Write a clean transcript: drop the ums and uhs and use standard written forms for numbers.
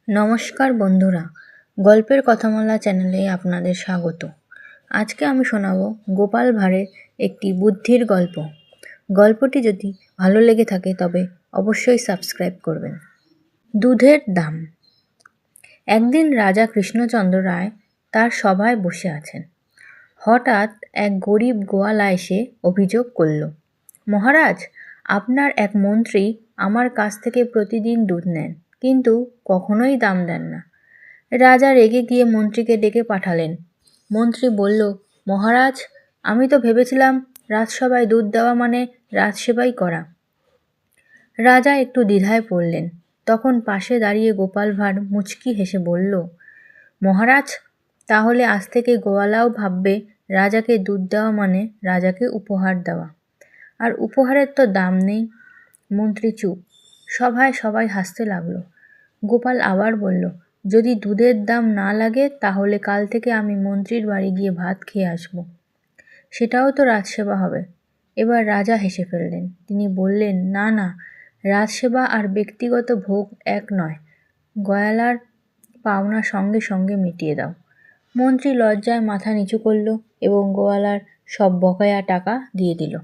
নমস্কার বন্ধুরা, গল্পের কথামালা চ্যানেলে আপনাদের স্বাগত। আজকে আমি শোনাবো গোপাল ভাঁড়ের একটি বুদ্ধির গল্প। গল্পটি যদি ভালো লেগে থাকে তবে অবশ্যই সাবস্ক্রাইব করবেন। দুধের দাম। একদিন রাজা কৃষ্ণচন্দ্র রায় তার সভায় বসে আছেন। হঠাৎ এক গরিব গোয়ালা এসে অভিযোগ করল, মহারাজ, আপনার এক মন্ত্রী আমার কাছ থেকে প্রতিদিন দুধ নেন, কিন্তু কখনোই দাম দেন না। রাজা রেগে গিয়ে মন্ত্রীকে ডেকে পাঠালেন। মন্ত্রী বলল, মহারাজ, আমি তো ভেবেছিলাম রাজসভায় দুধ দেওয়া মানে রাজসেবাই করা। রাজা একটু দ্বিধায় পড়লেন। তখন পাশে দাঁড়িয়ে গোপাল ভাঁড় মুচকি হেসে বলল, মহারাজ, তাহলে আজ থেকে গোয়ালাও ভাববে রাজাকে দুধ দেওয়া মানে রাজাকে উপহার দেওয়া, আর উপহারের তো দাম নেই। মন্ত্রী চুপ। সভায় সবাই হাসতে লাগলো। গোপাল আবার বলল, যদি দুধের দাম না লাগে তাহলে কাল থেকে আমি মন্ত্রীর বাড়ি গিয়ে ভাত খেয়ে আসবো, সেটাও তো রাজসেবা হবে। এবার রাজা হেসে ফেললেন। তিনি বললেন, না না, রাজসেবা আর ব্যক্তিগত ভোগ এক নয়। গয়ালার পাওনা সঙ্গে সঙ্গে মিটিয়ে দাও। মন্ত্রী লজ্জায় মাথা নিচু করল এবং গোয়ালার সব বকেয়া টাকা দিয়ে দিল।